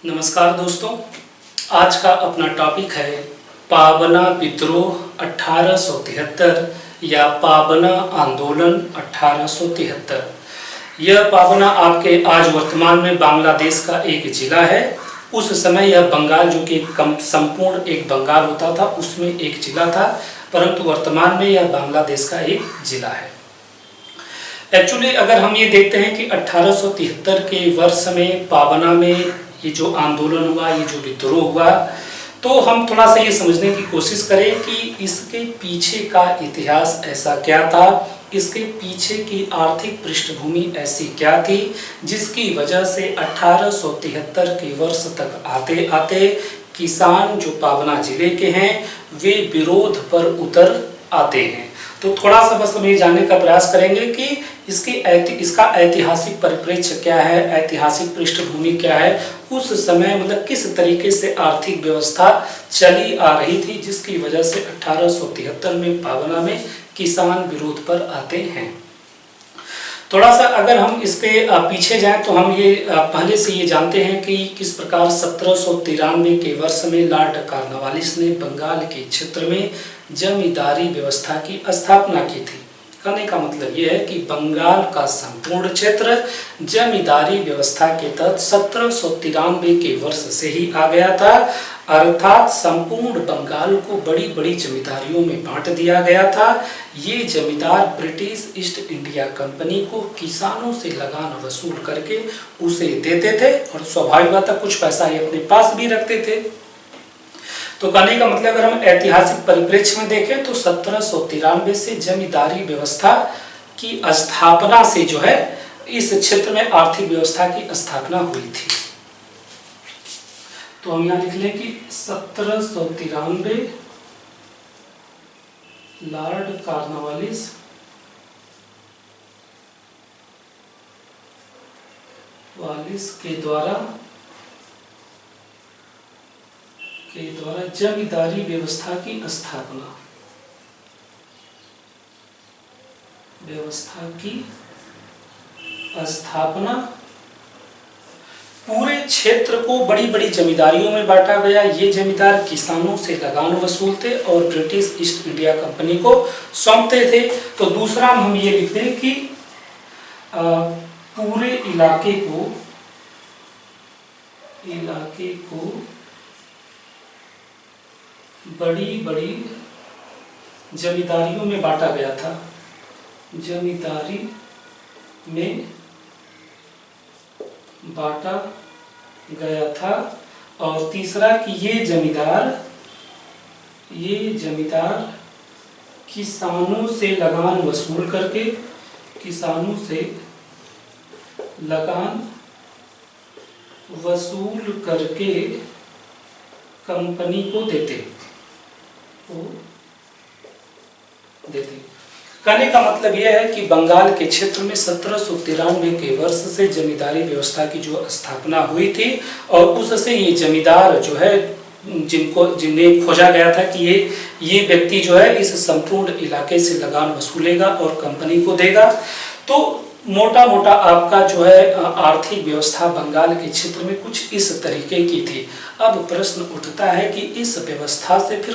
नमस्कार दोस्तों, आज का अपना टॉपिक है पाबना विद्रोह 1873 या पाबना आंदोलन 1873। यह पाबना आपके आज वर्तमान में बांग्लादेश का एक जिला है। उस समय यह बंगाल, जो कि संपूर्ण एक बंगाल होता था, उसमें एक जिला था, परंतु वर्तमान में यह बांग्लादेश का एक जिला है। एक्चुअली अगर हम ये देखते हैं कि 1873 के वर्ष में पाबना में ये जो आंदोलन हुआ, ये जो विद्रोह हुआ, तो हम थोड़ा सा ये समझने की कोशिश करें कि इसके पीछे का इतिहास ऐसा क्या था, इसके पीछे की आर्थिक पृष्ठभूमि ऐसी क्या थी, जिसकी वजह से 1873 के वर्ष तक आते आते किसान जो पाबना जिले के हैं वे विरोध पर उतर आते हैं। तो थोड़ा सा बस हम ये जानने का प्रयास करेंगे कि इसका ऐतिहासिक परिप्रेक्ष्य क्या है, ऐतिहासिक पृष्ठभूमि क्या है, उस समय मतलब किस तरीके से आर्थिक व्यवस्था चली आ रही थी, जिसकी वजह से 1873 में पाबना में किसान विरोध पर आते हैं। थोड़ा सा अगर हम इसके पीछे जाएं तो हम ये पहले से ये जानते हैं कि किस प्रकार 1793 के वर्ष में लॉर्ड कॉर्नवालिस ने बंगाल के क्षेत्र में जमींदारी व्यवस्था की स्थापना की थी। कहने का मतलब ये है कि बंगाल का संपूर्ण क्षेत्र जमींदारी व्यवस्था के तहत 1793 के वर्ष से ही आ गया था, अर्थात संपूर्ण बंगाल को बड़ी बड़ी जमींदारियों में बांट दिया गया था। ये जमींदार ब्रिटिश ईस्ट इंडिया कंपनी को किसानों से लगान वसूल करके उसे देते थे और स्वाभाविक बात है कुछ पैसा ये अपने पास भी रखते थे। तो कहने का मतलब अगर हम ऐतिहासिक परिप्रेक्ष्य में देखें तो 1793 से जमींदारी व्यवस्था की स्थापना से जो है इस क्षेत्र में आर्थिक व्यवस्था की स्थापना हुई थी। तो हम यहाँ लिख लें कि 1793 लॉर्ड कॉर्नवालिस के द्वारा जमींदारी व्यवस्था की स्थापना पूरे क्षेत्र को बड़ी बड़ी जमींदारियों में बांटा गया। ये जमींदार किसानों से लगान वसूलते और ब्रिटिश ईस्ट इंडिया कंपनी को सौंपते थे। तो दूसरा हम ये लिखते हैं कि पूरे इलाके को बड़ी बड़ी जमींदारियों में बांटा गया था, जमींदारी में बांटा गया था। और तीसरा कि ये जमींदार किसानों से लगान वसूल करके कंपनी को देते। कहने का मतलब यह है कि बंगाल के क्षेत्र में 1793 के वर्ष से जमींदारी व्यवस्था की जो स्थापना हुई थी और उससे ये जमींदार जो है जिन्हें खोजा गया था कि ये व्यक्ति जो है इस संपूर्ण इलाके से लगान वसूलेगा और कंपनी को देगा। तो मोटा मोटा आपका जो है आर्थिक व्यवस्था बंगाल के क्षेत्र में कुछ इस तरीके की थी। अब प्रश्न उठता है कि इस व्यवस्था से फिर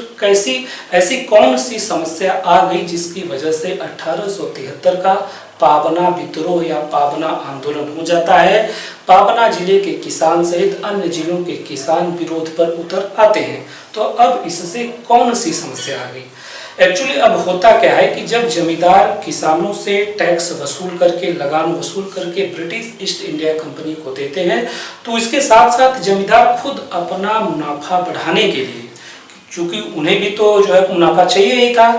ऐसी कौन सी समस्या आ गई जिसकी वजह से 1873 का पाबना विद्रोह या पाबना आंदोलन हो जाता है। पाबना जिले के किसान सहित अन्य जिलों के किसान विरोध पर उतर आते हैं। तो अब इससे कौन सी समस्या आ गई? एक्चुअली अब होता क्या है कि जब जमींदार किसानों से टैक्स वसूल करके, लगान वसूल करके ब्रिटिश ईस्ट इंडिया कंपनी को देते हैं, तो इसके साथ साथ जमींदार खुद अपना मुनाफा बढ़ाने के लिए, क्योंकि उन्हें भी तो जो है मुनाफा चाहिए ही था,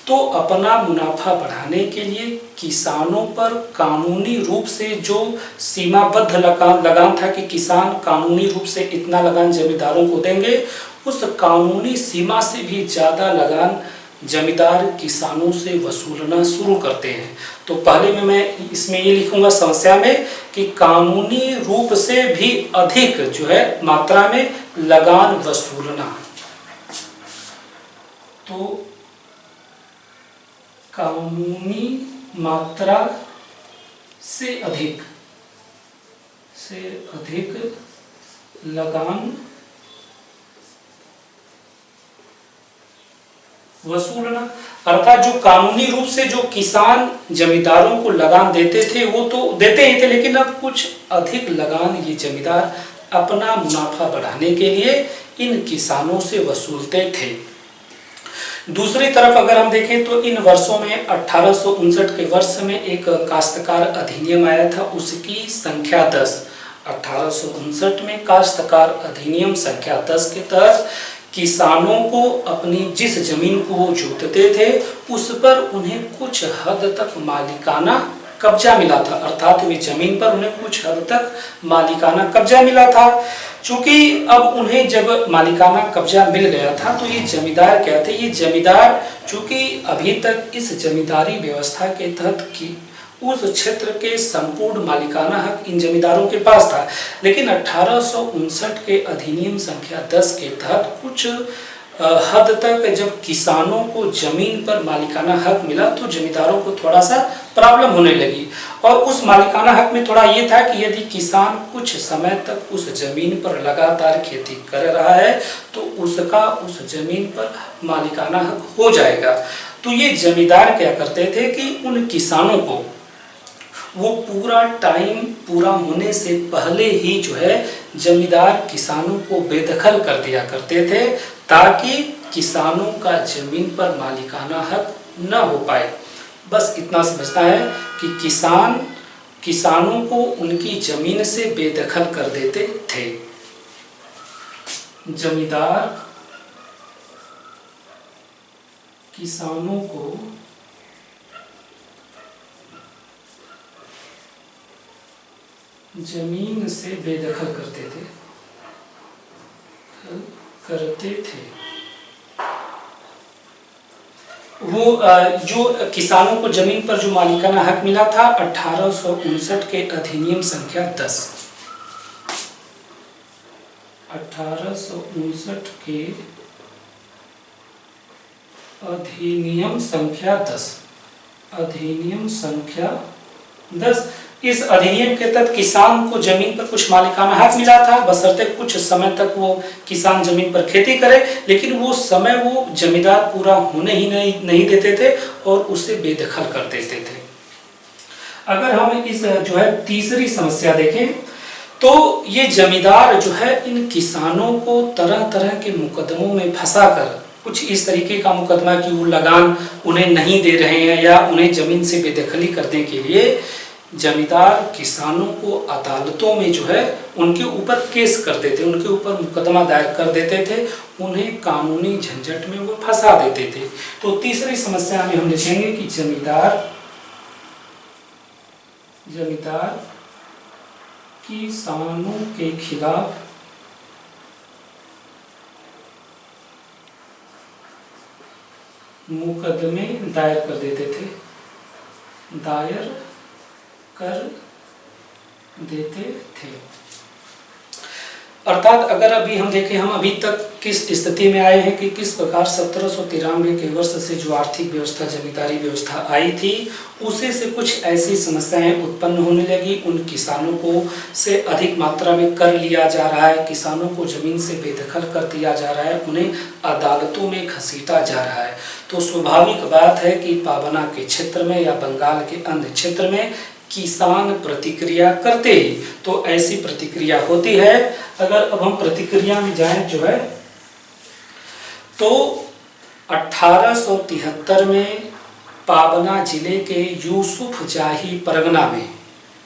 तो अपना मुनाफा बढ़ाने के लिए किसानों पर कानूनी रूप से जो सीमाबद्ध लगान था कि किसान कानूनी रूप से इतना लगान जमींदारों को देंगे, उस कानूनी सीमा से भी ज़्यादा लगान जमींदार किसानों से वसूलना शुरू करते हैं। तो पहले में मैं इसमें ये लिखूंगा समस्या में कि कानूनी रूप से भी अधिक जो है मात्रा में लगान वसूलना। तो कानूनी मात्रा से अधिक लगान वसूलना, अर्थात जो कानूनी रूप से जो किसान जमींदारों को लगान देते थे वो तो देते ही थे, लेकिन अब कुछ अधिक लगान ये जमींदार अपना मुनाफा बढ़ाने के लिए इन किसानों से वसूलते थे। दूसरी तरफ अगर हम देखें तो इन वर्षों में 1859 के वर्ष में एक काश्तकार अधिनियम आया था, उसकी संख्या 10। 1859 में काश्तकार अधिनियम संख्या 10 के तहत किसानों को अपनी जिस जमीन को वो जोतते थे उस पर उन्हें कुछ हद तक मालिकाना कब्जा मिला था, अर्थात वे जमीन पर उन्हें कुछ हद तक मालिकाना कब्जा मिला था। चूंकि अब उन्हें जब मालिकाना कब्जा मिल गया था तो ये जमींदार क्या थे, ये जमींदार चूंकि अभी तक इस जमींदारी व्यवस्था के तहत की उस क्षेत्र के संपूर्ण मालिकाना हक इन जमींदारों के पास था, लेकिन 1859 के अधिनियम संख्या 10 के तहत कुछ हद तक जब किसानों को जमीन पर मालिकाना हक मिला तो जमींदारों को थोड़ा सा प्रॉब्लम होने लगी। और उस मालिकाना हक में थोड़ा ये था कि यदि किसान कुछ समय तक उस जमीन पर लगातार खेती कर रहा है तो उसका उस जमीन पर मालिकाना हक हो जाएगा। तो ये जमींदार क्या करते थे कि उन किसानों को वो पूरा टाइम पूरा होने से पहले ही जो है जमींदार किसानों को बेदखल कर दिया करते थे ताकि किसानों का जमीन पर मालिकाना हक न हो पाए। बस इतना समझना है कि किसानों को उनकी जमीन से बेदखल कर देते थे। जमींदार किसानों को जमीन से बेदखल करते थे। वो जो किसानों को जमीन पर जो मालिकाना हक मिला था 1859 के अधिनियम संख्या 10। 1859 के अधिनियम संख्या 10। अधिनियम संख्या 10, इस अधिनियम के तहत किसान को जमीन पर कुछ मालिकाना हक मिला था, बशर्ते कुछ समय तक वो किसान जमीन पर खेती करे, लेकिन वो समय वो जमींदार पूरा होने ही नहीं देते थे और उसे बेदखल कर देते थे। अगर हम इस जो है तीसरी समस्या देखें तो ये जमींदार जो है इन किसानों को तरह तरह के मुकदमों में फंसाकर, कुछ इस तरीके का मुकदमा कि वो लगान उन्हें नहीं दे रहे हैं या उन्हें जमीन से बेदखली करने के लिए जमींदार किसानों को अदालतों में जो है उनके ऊपर केस कर देते, उनके ऊपर मुकदमा दायर कर देते थे, उन्हें कानूनी झंझट में वो फंसा देते थे। तो तीसरी समस्या में हम लिखेंगे कि जमींदार किसानों के खिलाफ मुकदमे दायर कर देते थे, अर्थात अगर अभी हम देखें हम अभी तक किस स्थिति में आए हैं कि किस प्रकार 1793 के वर्ष से जो आर्थिक व्यवस्था जमींदारी व्यवस्था आई थी उसे से कुछ ऐसी समस्याएं उत्पन्न होने लगी। उन किसानों को से अधिक मात्रा में कर लिया जा रहा है, किसानों को जमीन से बेदखल कर दिया जा रहा है, उन्हें अदालतों में घसीटा जा रहा है। तो स्वाभाविक बात है कि पाबना के क्षेत्र में या बंगाल के अन्य क्षेत्र में किसान प्रतिक्रिया करते ही तो ऐसी प्रतिक्रिया होती है। अगर अब हम प्रतिक्रिया में जाएं जो है तो 1873 में पाबना जिले के यूसुफ जाही परगना में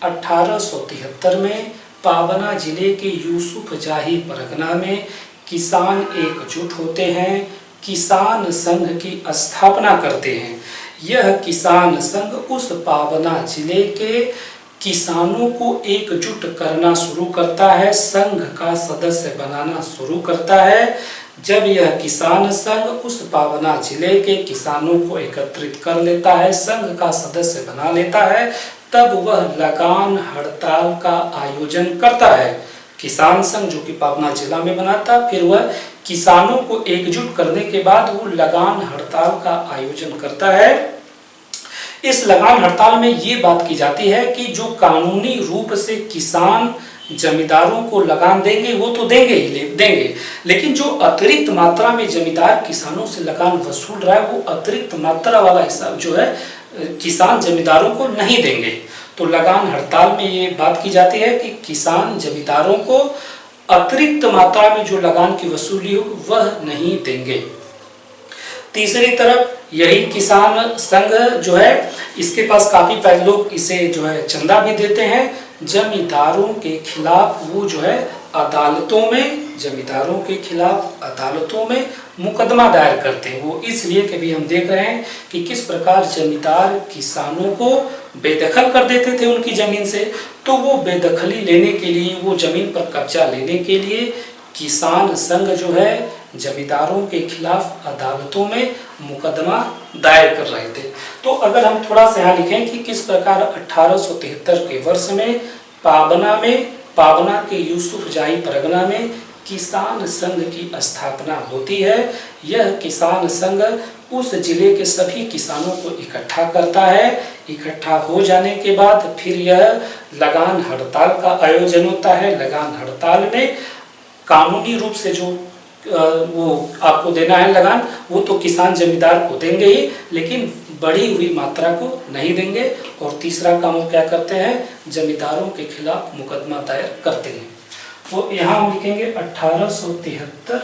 1873 में पाबना जिले के यूसुफ जाही परगना में किसान एकजुट होते हैं, किसान संघ की स्थापना करते हैं। यह किसान संघ उस पाबना जिले के किसानों को एकजुट करना शुरू करता है, संघ का सदस्य बनाना शुरू करता है। जब यह किसान संघ उस पाबना जिले के किसानों को एकत्रित कर लेता है, संघ का सदस्य बना लेता है, तब वह लगान हड़ताल का आयोजन करता है। किसान संघ जो कि पाबना जिला में बना था, फिर वह किसानों को एकजुट करने के बाद वो लगान हड़ताल का आयोजन करता है। इस लगान हड़ताल में ये बात की जाती है कि जो कानूनी रूप से किसान जमींदारों को लगान देंगे वो तो देंगे ही देंगे, लेकिन जो अतिरिक्त मात्रा में जमींदार किसानों से लगान वसूल रहा है वो अतिरिक्त मात्रा वाला हिसाब जो है किसान जमींदारों को नहीं देंगे। तो लगान हड़ताल में ये बात की जाती है कि किसान जमींदारों को अतिरिक्त मात्रा में जो लगान की वसूली हो वह नहीं देंगे। तीसरी तरफ यही किसान संघ जो है इसके पास काफी लोग इसे जो है चंदा भी देते हैं। जमींदारों के खिलाफ वो जो है अदालतों में, जमींदारों के खिलाफ अदालतों में मुकदमा दायर करते हैं। वो इसलिए कि भी हम देख रहे हैं कि किस प्रकार जमींदार किसानों को बेदखल कर देते थे उनकी जमीन से, तो वो बेदखली लेने के लिए, वो जमीन पर कब्जा लेने के लिए किसान संघ जो है जमींदारों के खिलाफ अदालतों में मुकदमा दायर कर रहे थे। तो अगर हम थोड़ा सा यहाँ लिखें कि किस प्रकार 1873 के वर्ष में पाबना के यूसुफ जाही परगना में किसान संघ की स्थापना होती है। यह किसान संघ उस जिले के सभी किसानों को इकट्ठा करता है। इकट्ठा हो जाने के बाद फिर यह लगान हड़ताल का आयोजन होता है। लगान हड़ताल में कानूनी रूप से जो वो आपको देना है लगान, वो तो किसान जमींदार को देंगे ही, लेकिन बढ़ी हुई मात्रा को नहीं देंगे। और तीसरा काम वो क्या करते हैं, जमींदारों के खिलाफ मुकदमा दायर करते हैं। तो यहाँ हम लिखेंगे 1873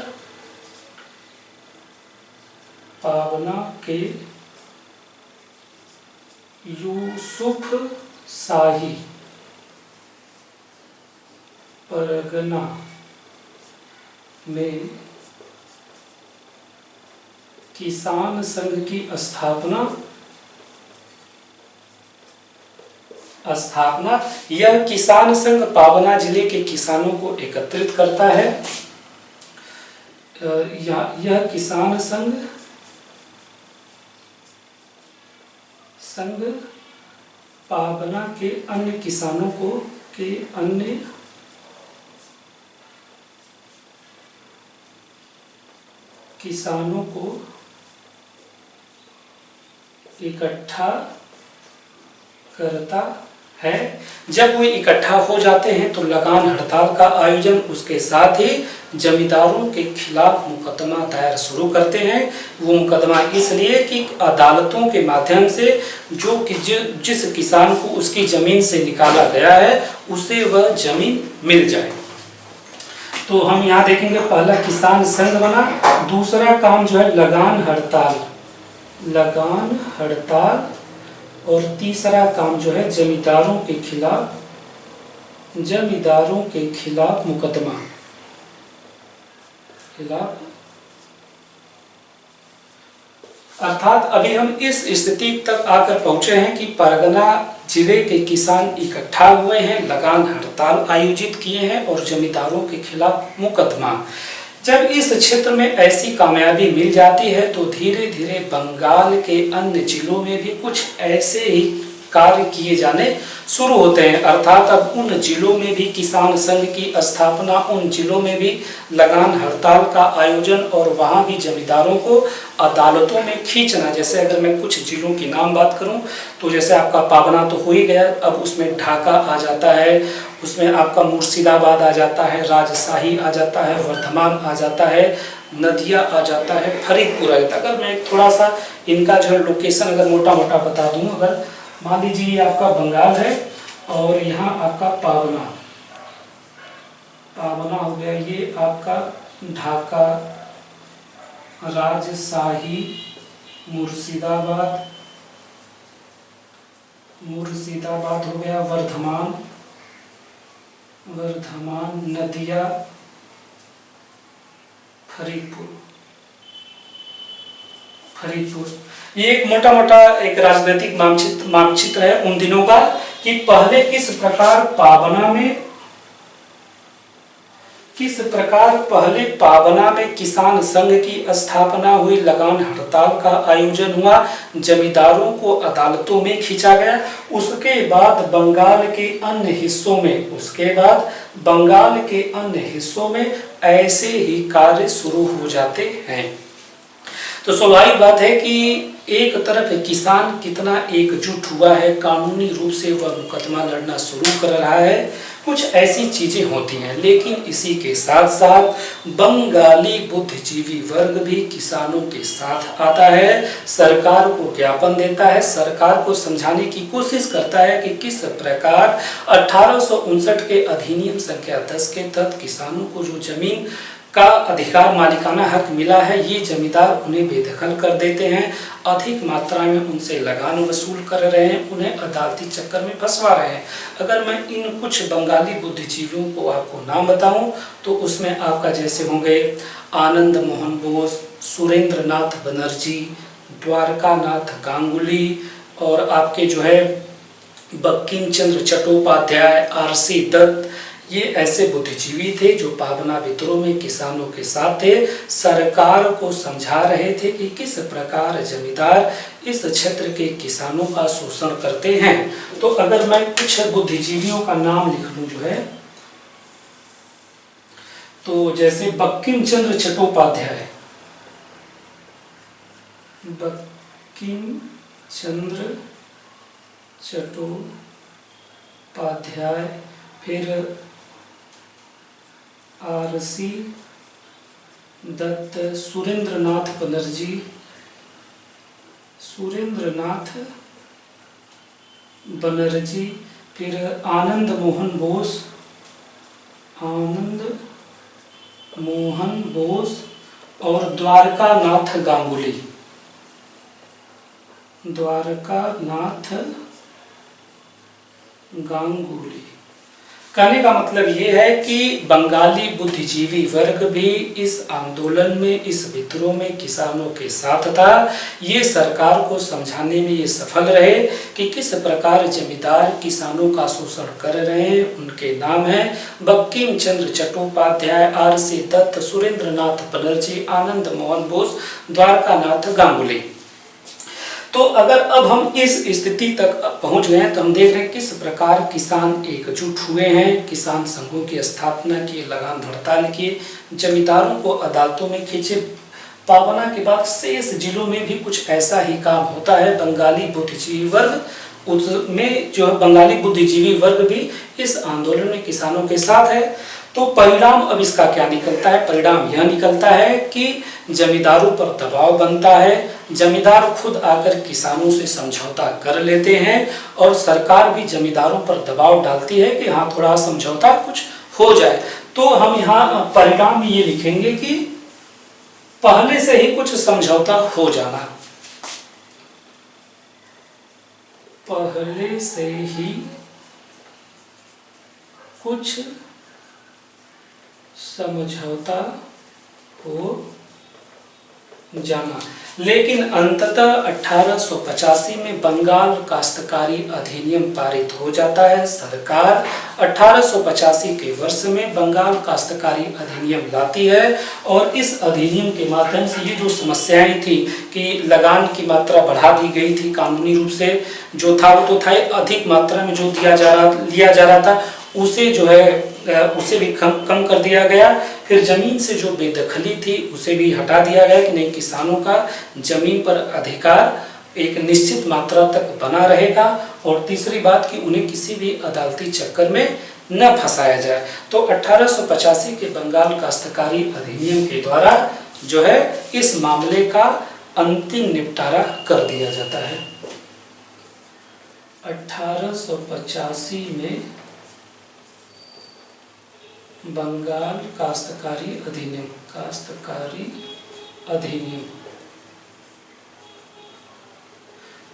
पाबना के यूसुफ शाही परगना में किसान संघ की स्थापना यह किसान संघ पाबना जिले के किसानों को एकत्रित करता है। यह किसान संघ पाबना के अन्य किसानों को इकट्ठा करता है। जब वो इकट्ठा हो जाते हैं तो लगान हड़ताल का आयोजन, उसके साथ ही जमींदारों के खिलाफ मुकदमा दायर शुरू करते हैं। वो मुकदमा इसलिए कि अदालतों के माध्यम से जिस किसान को उसकी जमीन से निकाला गया है उसे वह जमीन मिल जाए। तो हम यहाँ देखेंगे पहला किसान संघ बना, दूसरा काम जो है लगान हड़ताल, और तीसरा काम जो है जमींदारों के खिलाफ मुकदमा अर्थात अभी हम इस स्थिति तक आकर पहुंचे हैं कि परगना जिले के किसान इकट्ठा हुए हैं, लगान हड़ताल आयोजित किए हैं और जमींदारों के खिलाफ मुकदमा। जब इस क्षेत्र में ऐसी कामयाबी मिल जाती है तो धीरे धीरे बंगाल के अन्य जिलों में भी कुछ ऐसे ही कार्य किए जाने शुरू होते हैं। अर्थात अब उन जिलों में भी किसान संघ की स्थापना, उन जिलों में भी लगान हड़ताल का आयोजन और वहाँ भी जमींदारों को अदालतों में खींचना। जैसे अगर मैं कुछ जिलों की नाम बात करूं तो जैसे आपका पाबना तो हो ही गया, अब उसमें ढाका आ जाता है, उसमें आपका मुर्शिदाबाद आ जाता है, राजशाही आ जाता है, वर्धमान आ जाता है, नदिया आ जाता है, फरीदपुर आ जाता है। अगर मैं थोड़ा सा इनका जो लोकेशन अगर मोटा मोटा बता दूँ, अगर मान लीजिए ये आपका बंगाल है और यहाँ आपका पाबना हो गया, ये आपका ढाका, राजशाही, मुर्शिदाबाद हो गया, वर्धमान, नदिया, फरीदपुर। ये एक मोटा मोटा एक राजनीतिक मानचित्र है उन दिनों का कि पहले किस प्रकार पाबना में किसान संघ की स्थापना हुई, लगान हड़ताल का आयोजन हुआ, जमींदारों को अदालतों में खींचा गया। उसके बाद बंगाल के अन्य हिस्सों में ऐसे ही कार्य शुरू हो जाते हैं। तो स्वाभाविक बात है कि एक तरफ किसान कितना एकजुट हुआ है, कानूनी रूप से वह मुकदमा लड़ना शुरू कर रहा है, कुछ ऐसी चीजें होती हैं। लेकिन इसी के साथ साथ बंगाली बुद्धिजीवी वर्ग भी किसानों के साथ आता है, सरकार को ज्ञापन देता है, सरकार को समझाने की कोशिश करता है कि किस प्रकार 1859 के अधिनियम संख्या 10 के तहत किसानों को जो जमीन का अधिकार, मालिकाना हक मिला है, ये जमींदार उन्हें बेदखल कर देते हैं, अधिक मात्रा में उनसे लगान वसूल कर रहे हैं, उन्हें अदालती चक्कर में फंसवा रहे हैं। अगर मैं इन कुछ बंगाली बुद्धिजीवियों को आपको नाम बताऊं तो उसमें आपका जैसे होंगे आनंद मोहन बोस, सुरेंद्र नाथ बनर्जी, द्वारका नाथ गांगुली और आपके जो है बंकिम चंद्र चट्टोपाध्याय, आरसी दत्त, ये ऐसे बुद्धिजीवी थे जो पाबना विद्रोह में किसानों के साथ थे, सरकार को समझा रहे थे कि किस प्रकार जमींदार इस क्षेत्र के किसानों का शोषण करते हैं। तो अगर मैं कुछ बुद्धिजीवियों का नाम लिख लूं जो है, तो जैसे बंकिम चंद्र चट्टोपाध्याय, बंकिम चंद्र चट्टोपाध्याय, फिर आरसी दत्त, सुरेंद्र नाथ बनर्जी, फिर आनंद मोहन बोस और द्वारका नाथ गांगुली। कहने का मतलब ये है कि बंगाली बुद्धिजीवी वर्ग भी इस आंदोलन में, इस विद्रोह में किसानों के साथ था। ये सरकार को समझाने में ये सफल रहे कि किस प्रकार जमींदार किसानों का शोषण कर रहे हैं। उनके नाम हैं बंकिम चंद्र चट्टोपाध्याय, आरसी दत्त, सुरेंद्र नाथ बनर्जी, आनंद मोहन बोस, द्वारका नाथ गांगुली। तो अगर अब हम इस स्थिति तक पहुंच गए हैं तो हम देख रहे हैं किस प्रकार किसान एकजुट हुए हैं, किसान संघों की स्थापना की, लगान हड़ताल किए, जमींदारों को अदालतों में खींचे। पाबना के बाद शेष जिलों में भी कुछ ऐसा ही काम होता है। बंगाली बुद्धिजीवी वर्ग उसमें जो बंगाली बुद्धिजीवी वर्ग भी इस आंदोलन में किसानों के साथ है। तो परिणाम अब इसका क्या निकलता है? परिणाम यह निकलता है कि जमींदारों पर दबाव बनता है, जमींदार खुद आकर किसानों से समझौता कर लेते हैं और सरकार भी जमींदारों पर दबाव डालती है कि हाँ थोड़ा समझौता कुछ हो जाए। तो हम यहाँ परिणाम ये लिखेंगे कि पहले से ही कुछ समझौता हो जाना, पहले से ही कुछ समझौता हो जाना। लेकिन अंततः 1885 में बंगाल काश्तकारी अधिनियम पारित हो जाता है। सरकार 1885 के वर्ष में बंगाल काश्तकारी अधिनियम लाती है और इस अधिनियम के माध्यम से ये जो समस्याएं थी कि लगान की मात्रा बढ़ा दी गई थी, कानूनी रूप से जो था वो तो था, अधिक मात्रा में जो लिया जा रहा था उसे जो है उसे भी कम कर दिया गया। फिर जमीन से जो बेदखली थी उसे भी हटा दिया गया कि नहीं, किसानों का जमीन पर अधिकार एक निश्चित मात्रा तक बना रहेगा। और तीसरी बात कि उन्हें किसी भी अदालती चक्कर में न फंसाया जाए। तो 1885 के बंगाल काश्तकारी अधिनियम के द्वारा जो है इस मामले का अंतिम निपटारा कर दिया जाता है। 1885 में बंगाल काश्तकारी अधिनियम,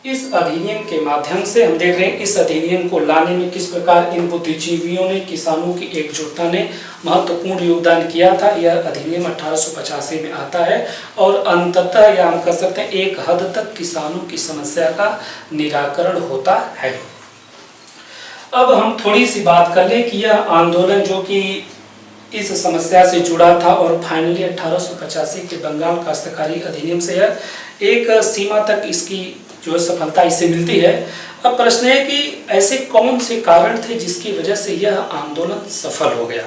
इस अधिनियम के माध्यम से हम देख रहे हैं इस अधिनियम को लाने में किस प्रकार इन बुद्धिजीवियों ने, किसानों की एकजुटता ने महत्वपूर्ण योगदान किया था। यह अधिनियम 1885 में आता है और अंततः या हम कह सकते हैं एक हद तक किसानों की समस्या का निराकरण होता है। अब हम थोड़ी सी बात कर लें कि यह आंदोलन जो कि इस समस्या से जुड़ा था और फाइनली 1885 के बंगाल काश्तकारी अधिनियम से एक सीमा तक इसकी जो सफलता इसे मिलती है। अब प्रश्न है कि ऐसे कौन से कारण थे जिसकी वजह से यह आंदोलन सफल हो गया।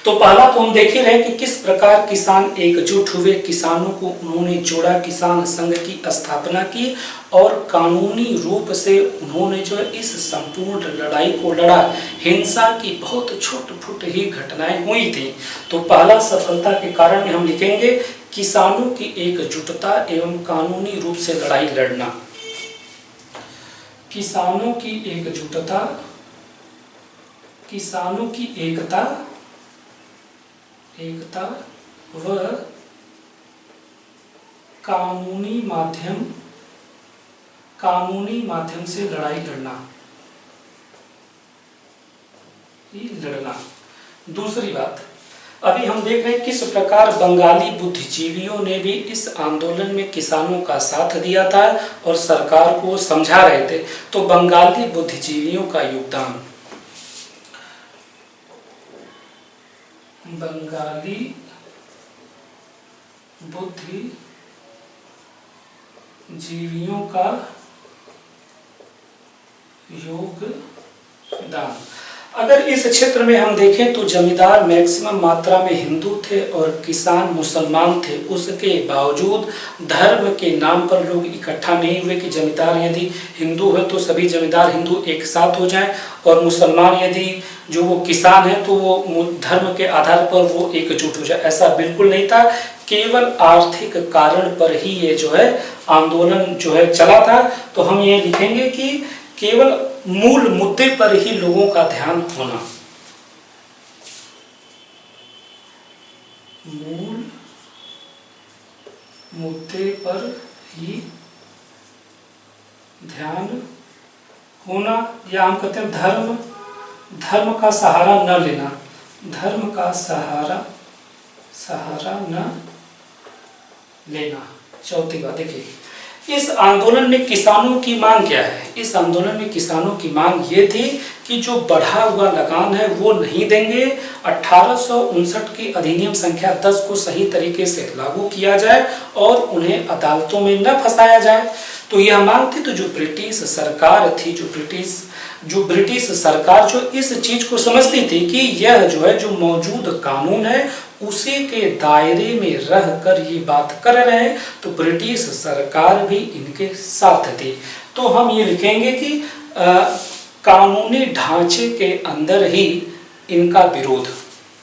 तो पहला तो हम देख ही रहे कि किस प्रकार किसान एकजुट हुए, किसानों को उन्होंने जोड़ा, किसान संघ की स्थापना की और कानूनी रूप से उन्होंने जो है इस संपूर्ण लड़ाई को लड़ा। हिंसा की बहुत छोट-फुट ही घटनाएं हुई थी। तो पहला सफलता के कारण में हम लिखेंगे किसानों की एकजुटता एवं कानूनी रूप से लड़ाई लड़ना। किसानों की एकजुटता, किसानों की एकता व कानूनी माध्यम से लड़ाई लड़ना। दूसरी बात, अभी हम देख रहे हैं किस प्रकार बंगाली बुद्धिजीवियों ने भी इस आंदोलन में किसानों का साथ दिया था और सरकार को समझा रहे थे। तो बंगाली बुद्धिजीवियों का योगदान, बंगाली बुद्धिजीवियों का योगदान। अगर इस क्षेत्र में हम देखें तो जमींदार मैक्सिमम मात्रा में हिंदू थे और किसान मुसलमान थे। उसके बावजूद धर्म के नाम पर लोग इकट्ठा नहीं हुए कि जमींदार यदि हिंदू है तो सभी जमींदार हिंदू एक साथ हो जाएं और मुसलमान यदि जो वो किसान है तो वो धर्म के आधार पर वो एकजुट हो जाए। ऐसा बिल्कुल नहीं था। केवल आर्थिक कारण पर ही ये जो है आंदोलन जो है चला था। तो हम ये लिखेंगे कि केवल मूल मुद्दे पर ही लोगों का ध्यान होना, मूल मुद्दे पर ही ध्यान होना, या हम कहते हैं धर्म का सहारा न लेना, धर्म का सहारा न लेना। चौथी बात देखिए, इस आंदोलन में किसानों की मांग क्या है? इस आंदोलन में किसानों की मांग ये थी कि जो बढ़ा हुआ लगान है वो नहीं देंगे। 1859 की अधिनियम संख्या 10 को सही तरीके से लागू किया जाए और उन्हें अदालतों में न फंसाया जाए। तो यह मांग थी। तो जो ब्रिटिश सरकार थी, जो ब्रिटिश सरकार जो इस चीज को समझती थी कि यह जो है जो मौजूद कानून है उसी के दायरे में रहकर ये बात कर रहे हैं, तो ब्रिटिश सरकार भी इनके साथ थी। तो हम ये लिखेंगे कि कानूनी ढांचे के अंदर ही इनका विरोध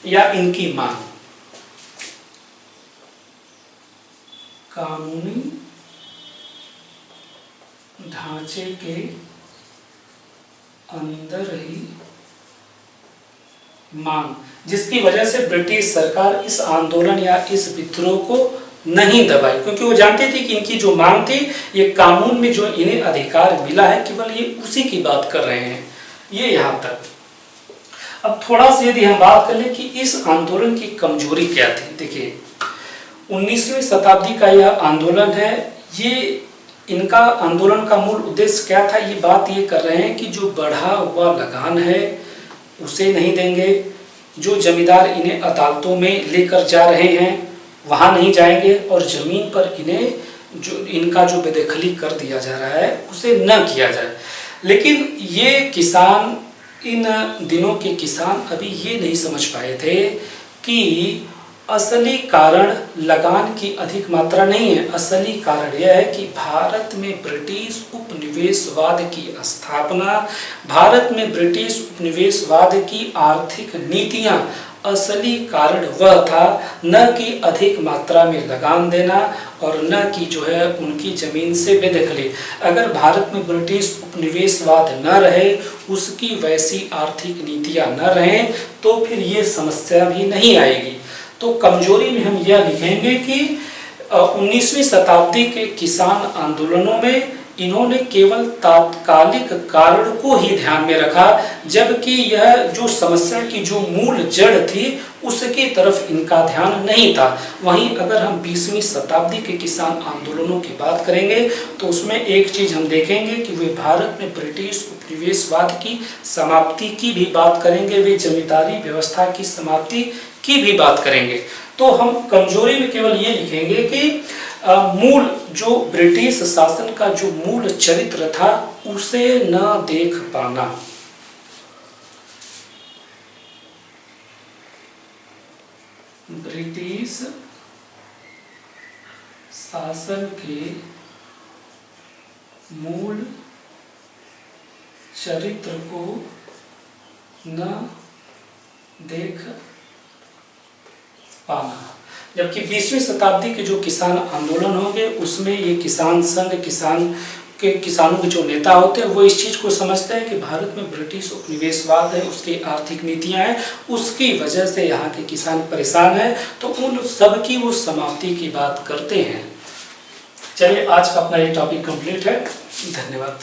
या इनकी मांग, कानूनी ढांचे के अंदर ही मांग, जिसकी वजह से ब्रिटिश सरकार इस आंदोलन या इस विद्रोह को नहीं दबाई, क्योंकि वो जानती थी कि इनकी जो मांग थी ये कानून में जो इन्हें अधिकार मिला है केवल ये उसी की बात कर रहे हैं। ये यहाँ तक। अब थोड़ा सा यदि हम बात कर लें कि इस आंदोलन की कमजोरी क्या थी। देखिए 19वीं शताब्दी का यह आंदोलन है। ये इनका आंदोलन का मूल उद्देश्य क्या था? ये बात ये कर रहे हैं कि जो बढ़ा हुआ लगान है उसे नहीं देंगे, जो जमींदार इन्हें अदालतों में लेकर जा रहे हैं वहां नहीं जाएंगे, और जमीन पर इन्हें जो इनका जो बेदखली कर दिया जा रहा है उसे न किया जाए। लेकिन ये किसान, इन दिनों के किसान अभी ये नहीं समझ पाए थे कि असली कारण लगान की अधिक मात्रा नहीं है। असली कारण यह है कि भारत में ब्रिटिश उपनिवेशवाद की स्थापना, भारत में ब्रिटिश उपनिवेशवाद की आर्थिक नीतियां, असली कारण वह था, न कि अधिक मात्रा में लगान देना और न कि जो है उनकी जमीन से बेदखली। अगर भारत में ब्रिटिश उपनिवेशवाद न रहे, उसकी वैसी आर्थिक नीतियां न रहें, तो फिर ये समस्या भी नहीं आएगी। तो कमजोरी में हम यह लिखेंगे कि 19वीं शताब्दी के किसान आंदोलनों में इन्होंने केवल तात्कालिक कारण को ही ध्यान में रखा, जबकि यह जो समस्या की जो मूल जड़ थी उसकी तरफ इनका ध्यान नहीं था। वहीं अगर हम 20वीं शताब्दी के किसान आंदोलनों की बात करेंगे तो उसमें एक चीज हम देखेंगे कि वे भारत में ब्रिटिश उपनिवेशवाद की समाप्ति की भी बात करेंगे, वे जमींदारी व्यवस्था की समाप्ति की भी बात करेंगे। तो हम कमजोरी में केवल ये लिखेंगे कि मूल जो ब्रिटिश शासन का जो मूल चरित्र था उसे न देख पाना, ब्रिटिश शासन के मूल चरित्र को न देख पाना। जबकि 20वीं शताब्दी के जो किसान आंदोलन होंगे उसमें ये किसान संघ, किसानों के जो नेता होते हैं वो इस चीज़ को समझते हैं कि भारत में ब्रिटिश उपनिवेशवाद है, उसकी आर्थिक नीतियां हैं, उसकी वजह से यहाँ के किसान परेशान हैं, तो उन सब की वो समाप्ति की बात करते हैं। चलिए, आज का अपना ये टॉपिक कंप्लीट है। धन्यवाद।